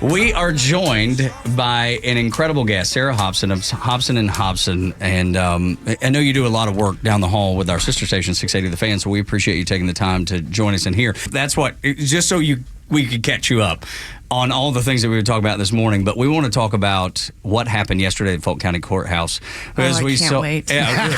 We are joined by an incredible guest, Sarah Hobson of Hobson and Hobson. And I know you do a lot of work down the hall with our sister station, 680 The Fan, so we appreciate you taking the time to join us in here. That's what, just so we could catch you up on all the things that we were talking about this morning, but we want to talk about what happened yesterday at Fulton County Courthouse. Because we can't wait. Yeah,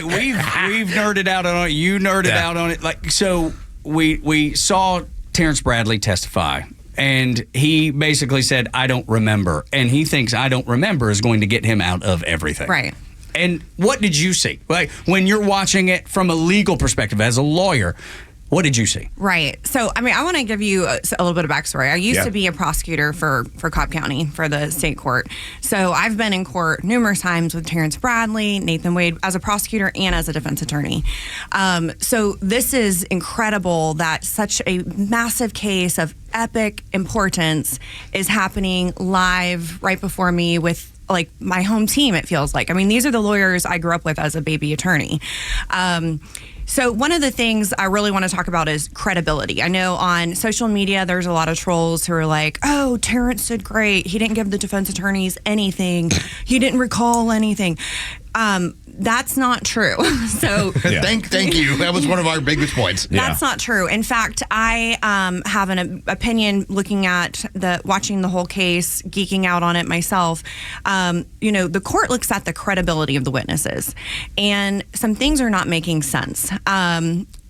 we've nerded out on it. You nerded out on it. So we saw Terrence Bradley testify. And he basically said, I don't remember. And he thinks I don't remember is going to get him out of everything. Right. And what did you see? Like, when you're watching it from a legal perspective as a lawyer, what did you see? Right. So, I mean, I want to give you a little bit of backstory. I used to be a prosecutor for Cobb County, for the state court. So I've been in court numerous times with Terrence Bradley, Nathan Wade, as a prosecutor and as a defense attorney. So this is incredible that such a massive case of epic importance is happening live right before me with like my home team, it feels like. I mean, these are the lawyers I grew up with as a baby attorney. So one of the things I really want to talk about is credibility. I know on social media, there's a lot of trolls who are like, oh, Terrence did great. He didn't give the defense attorneys anything. He didn't recall anything. That's not true. So thank you. That was one of our biggest points. That's not true. In fact, I have an opinion looking at watching the whole case, geeking out on it myself. The court looks at the credibility of the witnesses, and some things are not making sense.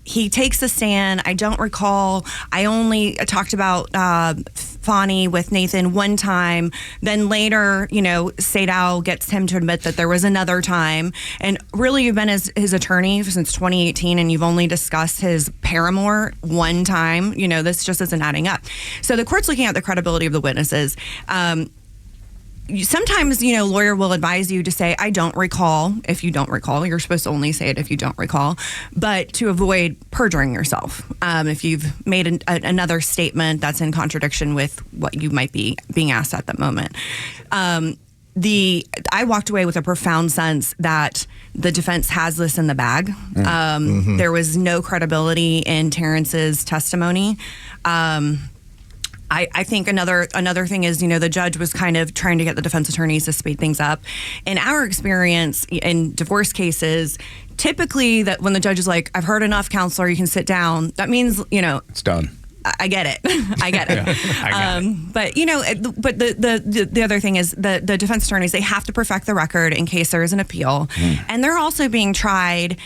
He takes the stand. I don't recall. I only talked about Fani with Nathan one time. Then later, Sadal gets him to admit that there was another time. And really, you've been his attorney since 2018, and you've only discussed his paramour one time. This just isn't adding up. So the court's looking at the credibility of the witnesses. Sometimes, lawyer will advise you to say, I don't recall. If you don't recall, you're supposed to only say it if you don't recall, but to avoid perjuring yourself. If you've made another statement that's in contradiction with what you might be being asked at that moment. I walked away with a profound sense that the defense has this in the bag. There was no credibility in Terrence's testimony. I think another thing is, the judge was kind of trying to get the defense attorneys to speed things up. In our experience in divorce cases, typically that when the judge is like, I've heard enough, counselor, you can sit down, that means, it's done. I get it. I get it. But the other thing is the defense attorneys, they have to perfect the record in case there is an appeal. And they're also being tried,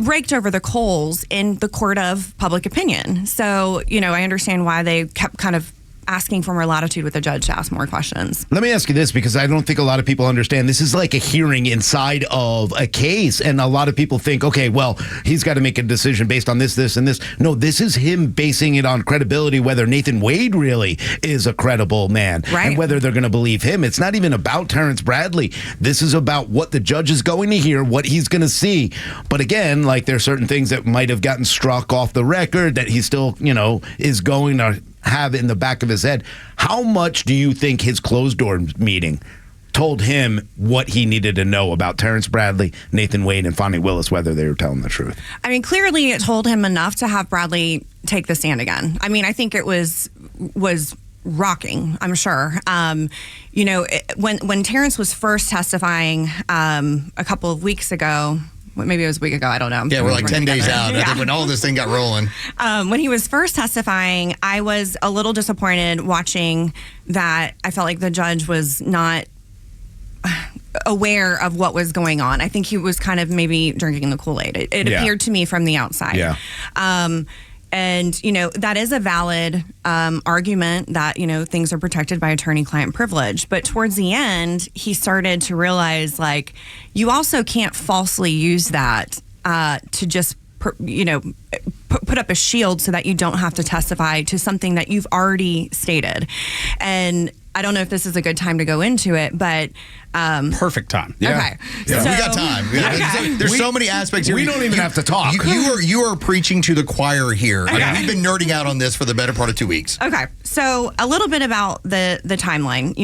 raked over the coals in the court of public opinion. So, I understand why they kept kind of asking for more latitude with the judge to ask more questions. Let me ask you this, because I don't think a lot of people understand. This is like a hearing inside of a case, and a lot of people think, okay, well, he's got to make a decision based on this, this, and this. No, this is him basing it on credibility, whether Nathan Wade really is a credible man, right, and whether they're going to believe him. It's not even about Terrence Bradley. This is about what the judge is going to hear, what he's going to see. But again, like, there are certain things that might have gotten struck off the record that he still, is going to have in the back of his head. How much do you think his closed door meeting told him what he needed to know about Terrence Bradley, Nathan Wade, and Fani Willis, whether they were telling the truth? I mean, clearly it told him enough to have Bradley take the stand again. I mean, I think it was rocking, I'm sure. When Terrence was first testifying a couple of weeks ago, maybe it was a week ago, I don't know. Yeah, we're like 10 days out. I think when all this thing got rolling. When he was first testifying, I was a little disappointed watching that. I felt like the judge was not aware of what was going on. I think he was kind of maybe drinking the Kool-Aid. It appeared to me from the outside. Yeah. And, that is a valid argument that, things are protected by attorney-client privilege. But towards the end, he started to realize, like, you also can't falsely use that to just, put up a shield so that you don't have to testify to something that you've already stated. And I don't know if this is a good time to go into it, but perfect time. Okay. Yeah. So, we got time. There's so many aspects here. We don't even have to talk. You are preaching to the choir here. Okay. I mean, we've been nerding out on this for the better part of 2 weeks. Okay. So a little bit about the timeline.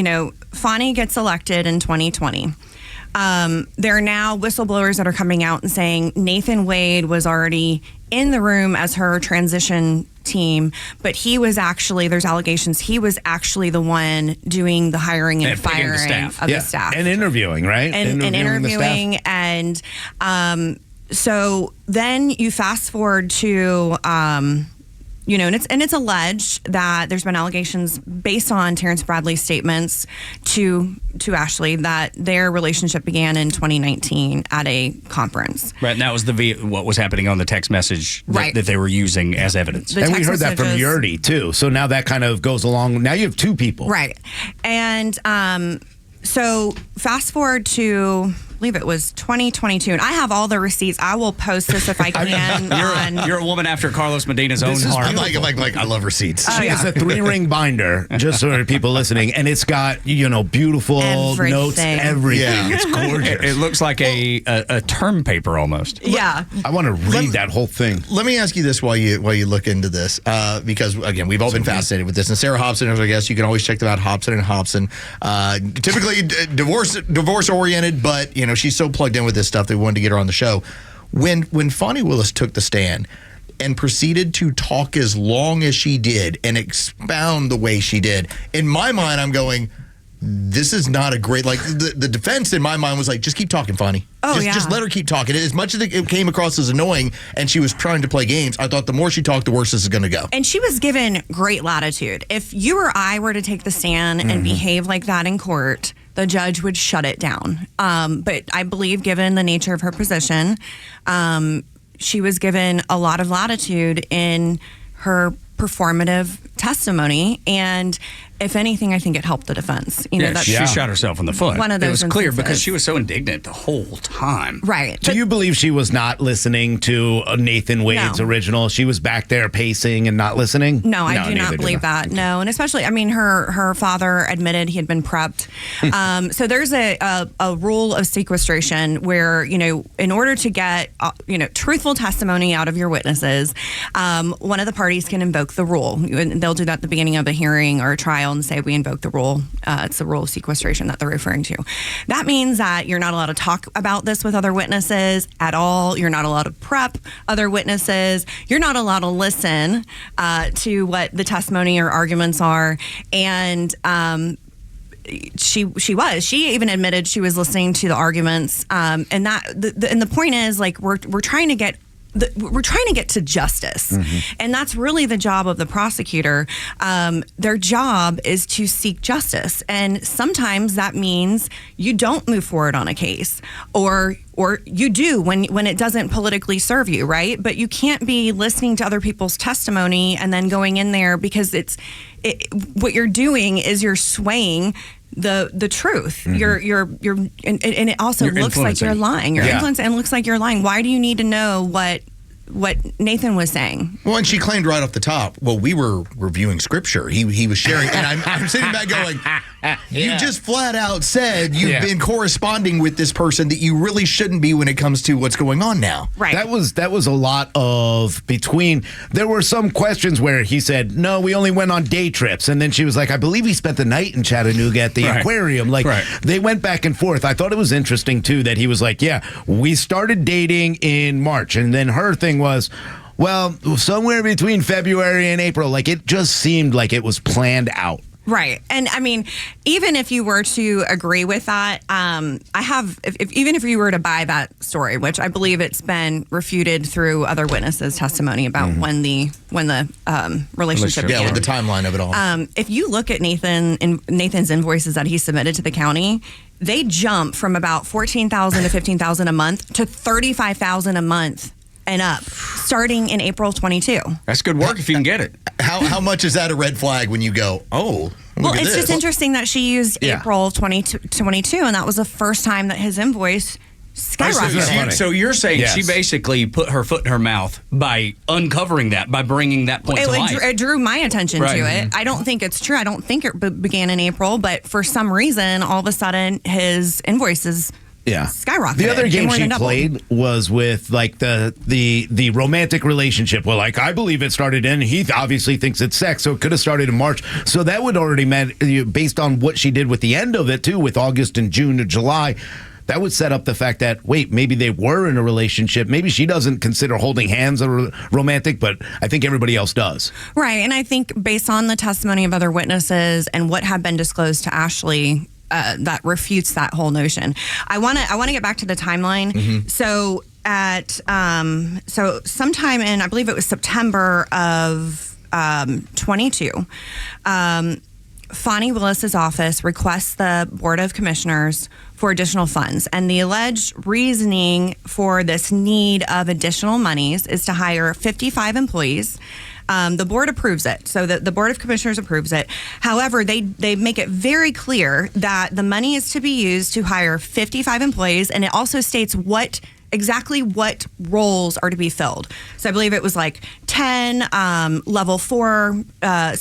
Fani gets elected in 2020. There are now whistleblowers that are coming out and saying Nathan Wade was already in the room as her transition team, but he was actually, there's allegations, he was actually the one doing the hiring and firing of the staff. And interviewing, right? And interviewing. And so then you fast forward to, and it's alleged that there's been allegations based on Terrence Bradley's statements to Ashley that their relationship began in 2019 at a conference. Right, and that was what was happening on the text message that they were using as evidence. And we heard that from Yurdi, too. So now that kind of goes along. Now you have two people. Right. And so fast forward to, I believe it was 2022, and I have all the receipts. I will post this if I can. You're a woman after Carlos Medina's own heart. I'm like, I love receipts. She has a 3-ring binder, just so people listening, and it's got beautiful notes, everything. Yeah. It's gorgeous. It looks like a term paper almost. Yeah. I want to read that whole thing. Let me ask you this while you look into this, because again, we've all been fascinated with this. And Sarah Hobson is our guest. You can always check them out, Hobson and Hobson. Typically divorce oriented, but she's so plugged in with this stuff that we wanted to get her on the show. When Fonnie Willis took the stand and proceeded to talk as long as she did and expound the way she did, in my mind, I'm going, this is not a great, the defense in my mind was like, just keep talking, Fonnie. Just let her keep talking. As much as it came across as annoying and she was trying to play games, I thought the more she talked, the worse this is going to go. And she was given great latitude. If you or I were to take the stand and behave like that in court, the judge would shut it down. But I believe, given the nature of her position, she was given a lot of latitude in her performative testimony, and if anything, I think it helped the defense. She shot herself in the foot. One of those. It was clear because she was so indignant the whole time. Right. Do you believe she was not listening to Nathan Wade's original? She was back there pacing and not listening? No, I do not believe that. No, and especially, her father admitted he had been prepped. So there's a rule of sequestration where, in order to get, truthful testimony out of your witnesses, one of the parties can invoke the rule. They'll do that at the beginning of a hearing or a trial and say, we invoke the rule. It's the rule of sequestration that they're referring to. That means that you're not allowed to talk about this with other witnesses at all. You're not allowed to prep other witnesses. You're not allowed to listen to what the testimony or arguments are. And she even admitted she was listening to the arguments. And the point is, we're trying to get to justice. And that's really the job of the prosecutor. Their job is to seek justice. And sometimes that means you don't move forward on a case, or you do when it doesn't politically serve you, right? But you can't be listening to other people's testimony and then going in there, because what you're doing is you're swaying the truth. You're and it also looks like you're lying. You're influencing, and it looks like you're lying. Why do you need to know what Nathan was saying? Well, and she claimed right off the top, well, we were reviewing scripture. He was sharing, and I'm sitting back going, you just flat out said you've been corresponding with this person that you really shouldn't be when it comes to what's going on now. Right. That was a lot of there were some questions where he said, no, we only went on day trips. And then she was like, I believe he spent the night in Chattanooga at the aquarium. They went back and forth. I thought it was interesting, too, that he was like, we started dating in March. And then her thing was, well, somewhere between February and April. It just seemed like it was planned out. Right. And even if you were to agree with that, even if you were to buy that story, which I believe it's been refuted through other witnesses' testimony about when the relationship began. Yeah, with the timeline of it all. If you look at Nathan's invoices that he submitted to the county, they jump from about $14,000 to $15,000 a month to $35,000 a month and up, starting in April 22. That's good work if you can get it. How much is that a red flag when you go, oh, look at it's this? just interesting that she used April 2022, and that was the first time that his invoice skyrocketed. So you're saying she basically put her foot in her mouth by uncovering that, by bringing that point to light. It drew my attention to it. I don't think it's true. I don't think it began in April, but for some reason, all of a sudden, his invoices skyrocketed. The other game she played was with the romantic relationship. Well, I believe it started in. He obviously thinks it's sex, so it could have started in March. So that would already meant, based on what she did with the end of it too, with August and June and July. that would set up the fact that, wait, maybe they were in a relationship. Maybe she doesn't consider holding hands romantic, but I think everybody else does. Right. And I think based on the testimony of other witnesses and what had been disclosed to Ashley, that refutes that whole notion. I want to get back to the timeline. Mm-hmm. So so sometime in, I believe it was September of 22, Fonnie Willis's office requests the Board of Commissioners for additional funds. And the alleged reasoning for this need of additional monies is to hire 55 employees. The board approves it. So the Board of Commissioners approves it. However, they make it very clear that the money is to be used to hire 55 employees. And it also states exactly what roles are to be filled. So I believe it was like 10 level 4 or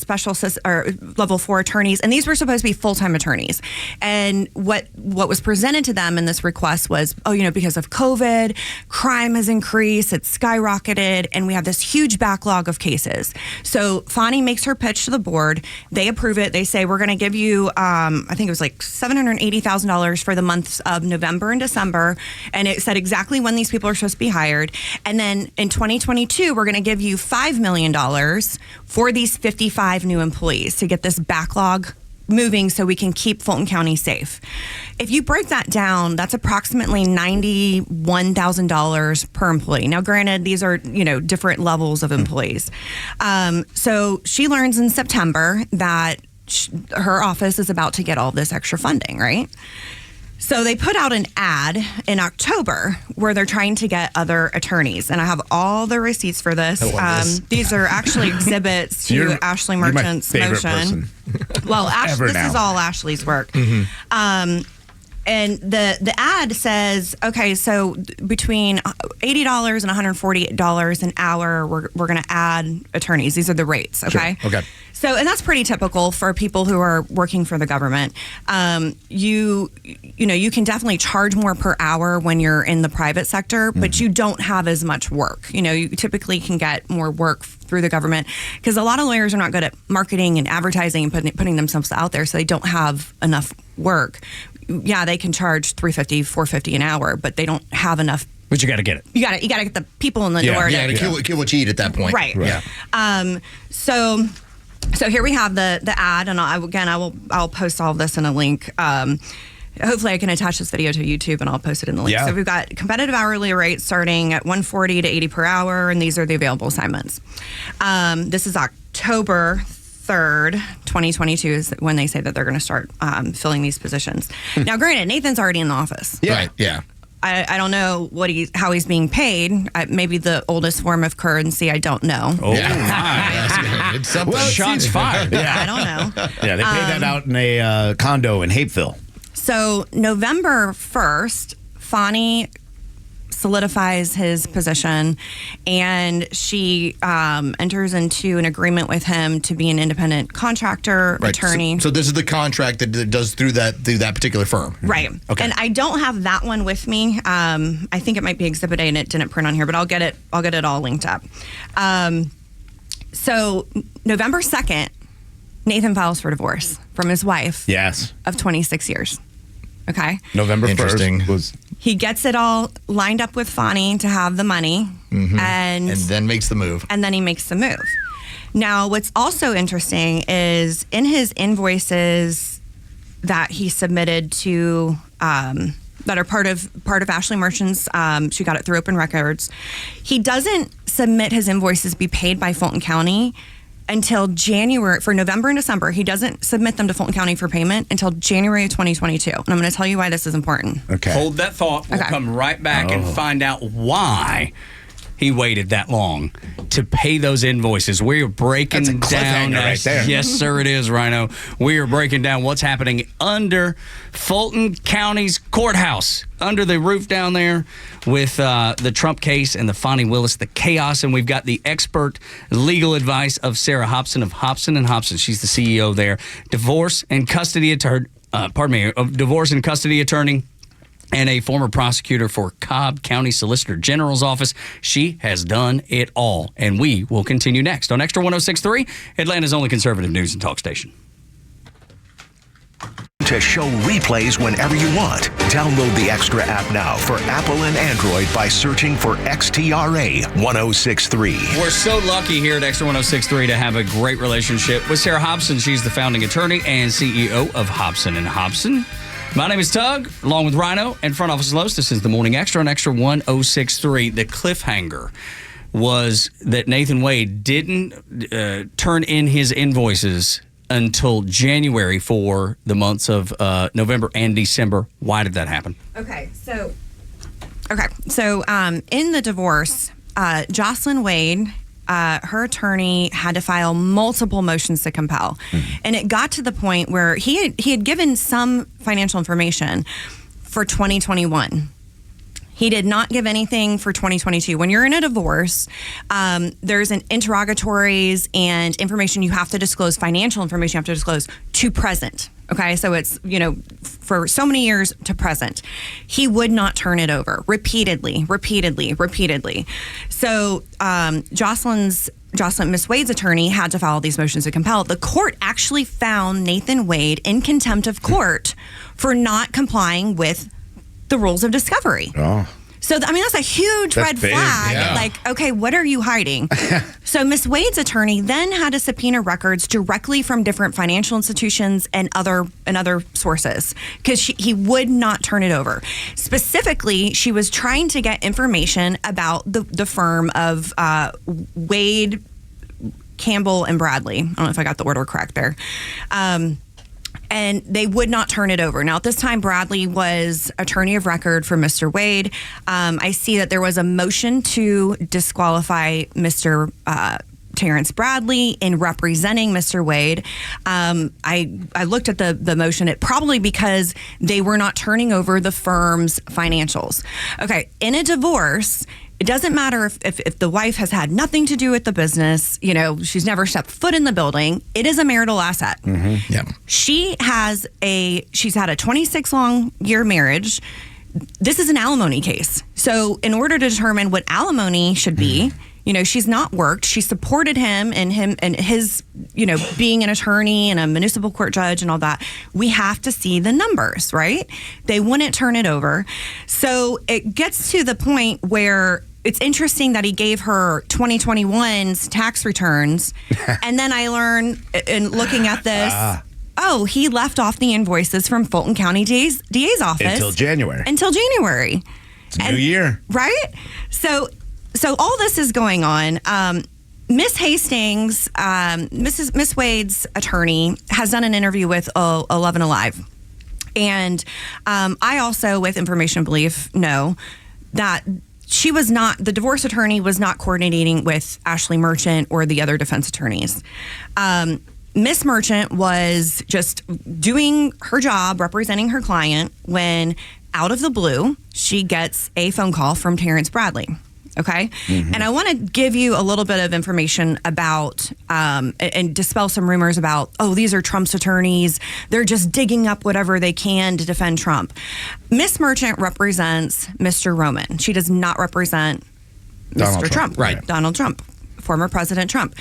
level 4 attorneys, and these were supposed to be full-time attorneys. And what was presented to them in this request was, because of COVID, crime has increased, it's skyrocketed, and we have this huge backlog of cases. So Fonnie makes her pitch to the board. They approve it. They say, we're going to give you, I think it was like $780,000 for the months of November and December, and it said exactly when these people are supposed to be hired. And then in 2022, we're going to give you $5 million for these 55 new employees to get this backlog moving so we can keep Fulton County safe. If you break that down, that's approximately $91,000 per employee. Now, granted, these are, different levels of employees. So she learns in September that her office is about to get all this extra funding, right? So they put out an ad in October where they're trying to get other attorneys. And I have all the receipts for this. These are actually exhibits to Ashley Merchant's motion. Well, this is all Ashley's work. Mm-hmm. And the ad says, okay, so between $80 and $148 an hour, we're going to add attorneys. These are the rates, okay? Sure. Okay. So, and that's pretty typical for people who are working for the government. You can definitely charge more per hour when you're in the private sector, but you don't have as much work. You typically can get more work through the government because a lot of lawyers are not good at marketing and advertising and putting themselves out there, so they don't have enough work. Yeah, they can charge $350, $450 an hour, but they don't have enough. But you got to get it. You got to get the people in the door. Yeah, to kill what you eat at that point. Right. Yeah. So here we have the ad, and I'll post all of this in a link. Hopefully I can attach this video to YouTube and I'll post it in the link. Yeah. So we've got competitive hourly rates starting at $140 to $80 per hour, and these are the available assignments. This is October 3rd, 2022 is when they say that they're going to start filling these positions. Now, granted, Nathan's already in the office. Yeah. Right. Yeah. I don't know how he's being paid. Maybe the oldest form of currency. I don't know. Oh, my. It's something. Well, shots fired. Yeah, I don't know. Yeah, they pay that out in a condo in Hapeville. So November 1st, Fonnie solidifies his position, and she enters into an agreement with him to be an independent contractor attorney. So this is the contract that does through that particular firm. Right. Okay. And I don't have that one with me. I think it might be Exhibit A and it didn't print on here, but I'll get it all linked up. So November 2nd, Nathan files for divorce from his wife. Yes. Of 26 years. Okay. November 1st was. He gets it all lined up with Fonnie to have the money, and then makes the move. And then he makes the move. Now, what's also interesting is in his invoices that he submitted to that are part of Ashley Merchant's. She got it through Open Records. He doesn't submit his invoices be paid by Fulton County until January. For November and December, he doesn't submit them to Fulton County for payment until January of 2022. And I'm going to tell you why this is important. Okay. Hold that thought. We'll come right back and find out why he waited that long to pay those invoices. We are breaking That's a down. cliffhanger right there. Yes, sir, it is, Rhino. We are breaking down what's happening under Fulton County's courthouse, under the roof down there with the Trump case and the Fonnie Willis, the chaos. And we've got the expert legal advice of Sarah Hobson of Hobson and Hobson. She's the CEO there. Divorce and custody attorney. Divorce and custody attorney. And a former prosecutor for Cobb County Solicitor General's office. She has done it all. And we will continue next on Extra 106.3, Atlanta's only conservative news and talk station. to show replays whenever you want. Download the Extra app now for Apple and Android by searching for XTRA 1063. We're so lucky here at Extra 1063 to have a great relationship with Sarah Hobson. She's the founding attorney and CEO of Hobson and Hobson. My name is Tug, along with Rhino and Front Office Los. This is the Morning Extra on Extra 1063. The cliffhanger was that Nathan Wade didn't turn in his invoices until January for the months of November and December. Why did that happen? Okay, so in the divorce, Jocelyn Wade, her attorney had to file multiple motions to compel. And it got to the point where he had given some financial information for 2021. He did not give anything for 2022. When you're in a divorce, there's an interrogatories and information you have to disclose, financial information you have to disclose to present. Okay, so it's, for so many years to present. He would not turn it over repeatedly. So Miss Wade's attorney had to file these motions to compel. The court actually found Nathan Wade in contempt of court for not complying with the rules of discovery. Oh. So, that's a huge red big, flag. yeah. Like, okay, what are you hiding? So Miss Wade's attorney then had to subpoena records directly from different financial institutions and other sources because he would not turn it over. Specifically, she was trying to get information about the firm of Wade, Campbell, and Bradley. I don't know if I got the order correct there. And they would not turn it over. Now, at this time, Bradley was attorney of record for Mr. Wade. I see that there was a motion to disqualify Mr. Terrence Bradley in representing Mr. Wade. I looked at the motion. It probably because they were not turning over the firm's financials. Okay, in a divorce, it doesn't matter if the wife has had nothing to do with the business, she's never stepped foot in the building. It is a marital asset. Mm-hmm. Yeah. She's had a 26-long-year marriage. This is an alimony case. So in order to determine what alimony should be, she's not worked. She supported him and his, being an attorney and a municipal court judge and all that. We have to see the numbers, right? They wouldn't turn it over. So it gets to the point where it's interesting that he gave her 2021's tax returns. And then I learned in looking at this, he left off the invoices from Fulton County DA's office. Until January. It's a new year. Right? So all this is going on. Miss Hastings, Miss Wade's attorney, has done an interview with 11 Alive. And I also, with information and belief, know that the divorce attorney was not coordinating with Ashley Merchant or the other defense attorneys. Miss Merchant was just doing her job, representing her client, when out of the blue, she gets a phone call from Terrence Bradley. Okay. Mm-hmm. And I want to give you a little bit of information about and dispel some rumors about, these are Trump's attorneys. They're just digging up whatever they can to defend Trump. Miss Merchant represents Mr. Roman. She does not represent Mr. Trump. Right. Donald Trump, former President Trump.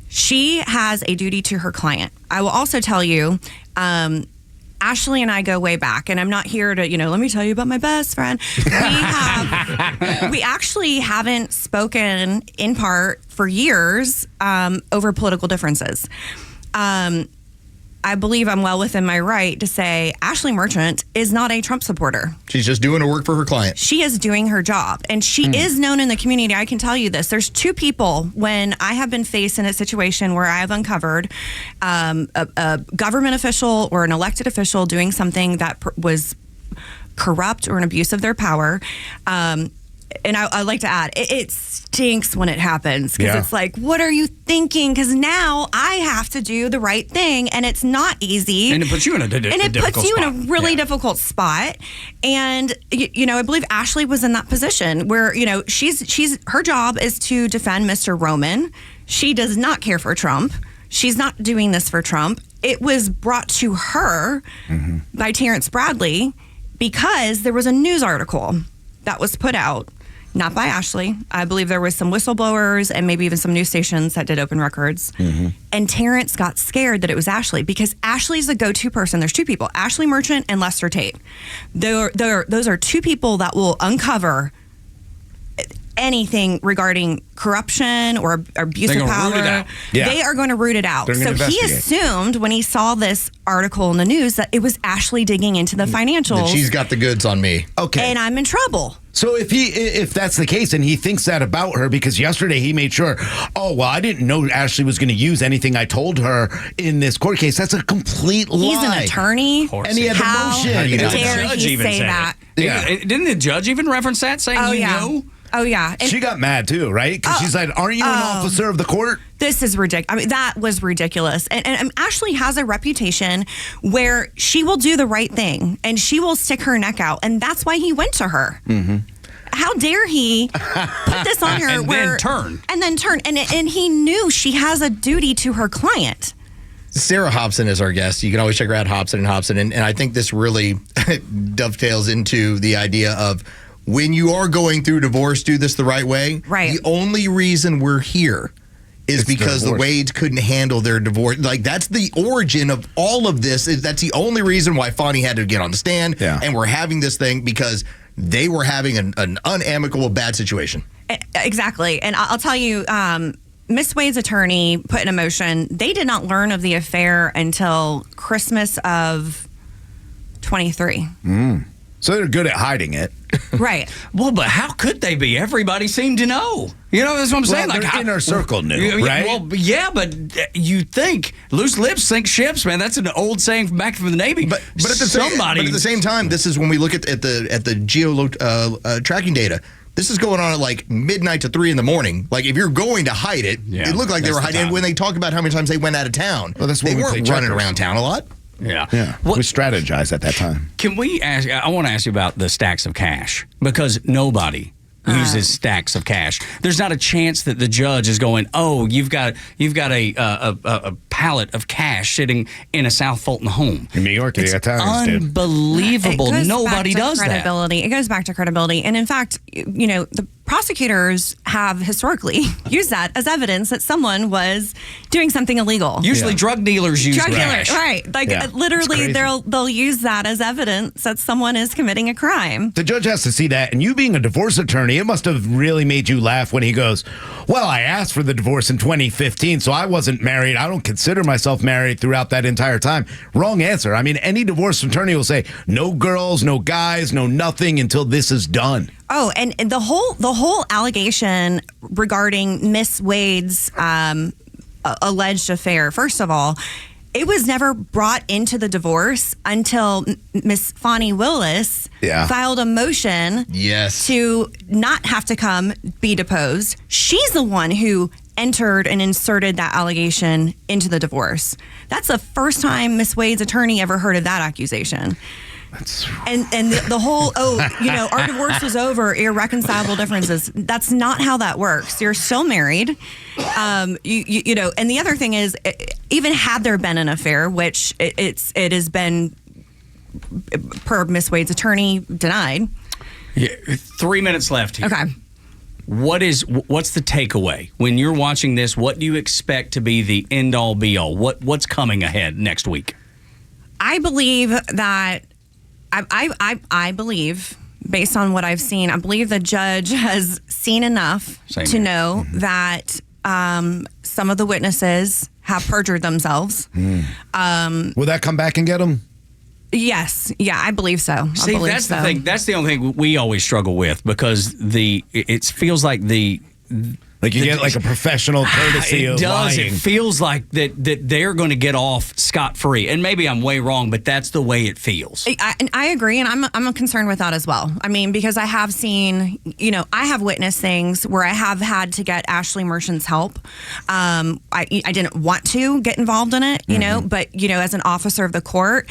She has a duty to her client. I will also tell you, Ashley and I go way back, and I'm not here to, let me tell you about my best friend. We actually haven't spoken in part for years over political differences. I believe I'm well within my right to say Ashley Merchant is not a Trump supporter. She's just doing her work for her client. She is doing her job, and she is known in the community. I can tell you this. There's two people when I have been faced in a situation where I have uncovered a government official or an elected official doing something that was corrupt or an abuse of their power. And I like to add, it stinks when it happens because it's like, what are you thinking? Because now I have to do the right thing, and it's not easy. And it puts you in a really difficult spot. And I believe Ashley was in that position where she's her job is to defend Mr. Roman. She does not care for Trump. She's not doing this for Trump. It was brought to her by Terrence Bradley because there was a news article that was put out not by Ashley. I believe there was some whistleblowers and maybe even some news stations that did open records. And Terrence got scared that it was Ashley because Ashley's the go-to person. There's two people, Ashley Merchant and Lester Tate. Those are two people that will uncover anything regarding corruption or abuse of power. They are going to root it out. So he assumed when he saw this article in the news that it was Ashley digging into the financials. That she's got the goods on me. Okay. And I'm in trouble. So if that's the case and he thinks that about her, because yesterday he made sure, I didn't know Ashley was going to use anything I told her in this court case. That's a complete lie. He's an attorney. And he had the motion. How dare he say that? Didn't the judge even reference that, saying he knew? Oh, yeah. And she got mad too, right? Because she's like, aren't you an officer of the court? This is ridiculous. I mean, that was ridiculous. And Ashley has a reputation where she will do the right thing and she will stick her neck out. And that's why he went to her. How dare he put this on her? And then turn. And he knew she has a duty to her client. Sarah Hobson is our guest. You can always check her out, Hobson and Hobson. And I think this really dovetails into the idea of when you are going through divorce, do this the right way. Right. The only reason we're here is because the Wades couldn't handle their divorce. Like, that's the origin of all of this. That's the only reason why Fonnie had to get on the stand. And we're having this thing because they were having an unamicable bad situation. Exactly. And I'll tell you, Miss Wade's attorney put in a motion. They did not learn of the affair until Christmas of 23. So they're good at hiding it. Right. Well, but how could they be? Everybody seemed to know. You know, that's what I'm saying. Their inner circle knew, right? Well, yeah, but you think loose lips sink ships, man. That's an old saying from back from the Navy. But at the same time, this is when we look at the geo tracking data. This is going on at like midnight to 3 a.m. Like, if you're going to hide it, it looked like they were hiding it. When they talk about how many times they went out of town, they weren't running around town a lot. Yeah. We strategized at that time. Can we ask? I want to ask you about the stacks of cash, because nobody uses stacks of cash. There's not a chance that the judge is going, "Oh, you've got a pallet of cash sitting in a South Fulton home." In New York, they got times, dude. Unbelievable. Nobody does credibility. that. It goes back to credibility. And in fact, the prosecutors have historically used that as evidence that someone was doing something illegal. Usually drug dealers use cash. Right. Like, literally, they'll use that as evidence that someone is committing a crime. The judge has to see that. And you being a divorce attorney, it must have really made you laugh when he goes, "Well, I asked for the divorce in 2015, so I wasn't married. I don't consider myself married throughout that entire time." Wrong answer. I mean, any divorce attorney will say, no girls, no guys, no nothing until this is done. Oh, and the whole allegation regarding Miss Wade's alleged affair, first of all, it was never brought into the divorce until Miss Fonnie Willis filed a motion to not have to come be deposed. She's the one who entered and inserted that allegation into the divorce. That's the first time Miss Wade's attorney ever heard of that accusation. And the whole, our divorce was over, irreconcilable differences. That's not how that works. You're still married. And the other thing is, even had there been an affair, which it has been, per Miss Wade's attorney, denied. Yeah, 3 minutes left here. Okay. What's the takeaway when you're watching this? What do you expect to be the end all be all? What's coming ahead next week? I believe that I believe, based on what I've seen, I believe the judge has seen enough to know that some of the witnesses have perjured themselves. Will that come back and get them? Yes. Yeah, I believe so. See, that's the thing. That's the only thing we always struggle with, because it feels like like you get like a professional courtesy of lying. It feels like that they're going to get off scot-free. And maybe I'm way wrong, but that's the way it feels. I agree, and I'm concerned with that as well. I mean, because I have seen, I have witnessed things where I have had to get Ashley Merchant's help. I didn't want to get involved in it, but, as an officer of the court,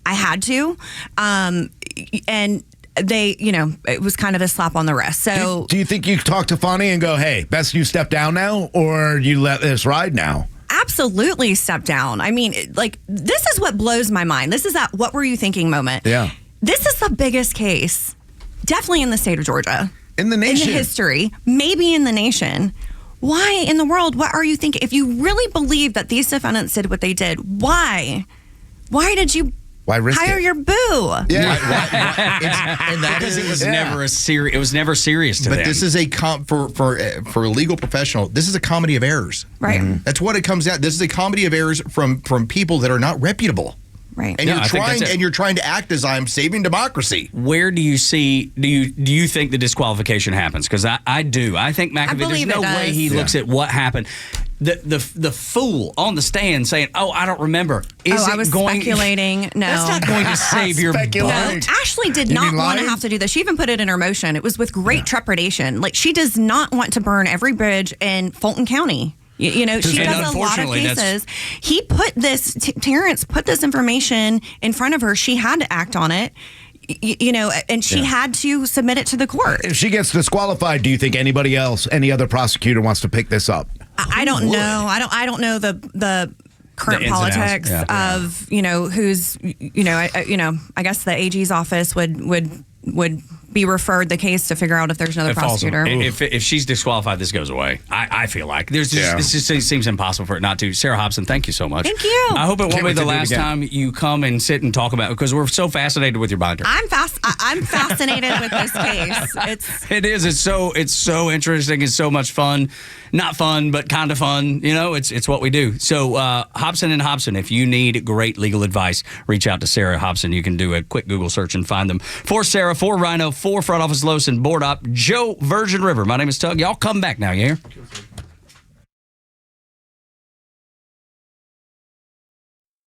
I had to. And they, it was kind of a slap on the wrist. So, do you think you talk to Fonnie and go, "Hey, best you step down now," or you let this ride now? Absolutely step down. I mean, this is what blows my mind. This is that "what were you thinking" moment. Yeah. This is the biggest case, definitely in the state of Georgia. In the in nation. the history, maybe in the nation. Why in the world? What are you thinking? If you really believe that these defendants did what they did, why? Why did you risk hire it? your boo? And that Because is, it was never it was never serious to them. but this is for a legal professional. This is a comedy of errors. Right. That's what it comes out. This is a comedy of errors from people that are not reputable. Right. And Yeah, I think that's it. you're trying to act as I'm saving democracy. Where do you see? Do you think the disqualification happens? Because I do. I think McAfee. There's believe no it does. way he looks at what happened. The fool on the stand saying, "Oh, I don't remember." I was speculating. No. That's not going to save your Speculating. butt. No, Ashley did You not mean want to lying? have to do this. She even put it in her motion. It was with great trepidation. Like, she does not want to burn every bridge in Fulton County. You know, she And does a lot of unfortunately, that's- cases. He put this, Terrence put this information in front of her. She had to act on it, you know, and she had to submit it to the court. If she gets disqualified, do you think anybody else, any other prosecutor wants to pick this up? I don't know. I don't know the current The ins and outs. politics Yeah. of, you know, who's, you know, I guess the AG's office would be referred the case to figure out if there's another prosecutor. If she's disqualified, this goes away. I feel like this just seems impossible for it not to. Sarah Hobson, thank you so much. Thank you. I hope it won't Can't be wait the to do it last again. time you come and sit and talk about it because we're so fascinated with your binder. I'm fascinated with this case. It is. It's so interesting. It's so much fun. Not fun, but kind of fun. You know, it's what we do. So Hobson and Hobson, if you need great legal advice, reach out to Sarah Hobson. You can do a quick Google search and find them. For Sarah, for Rhino, for Front Office Los and Board Op, Joe Virgin River. My name is Tug. Y'all come back now, you hear?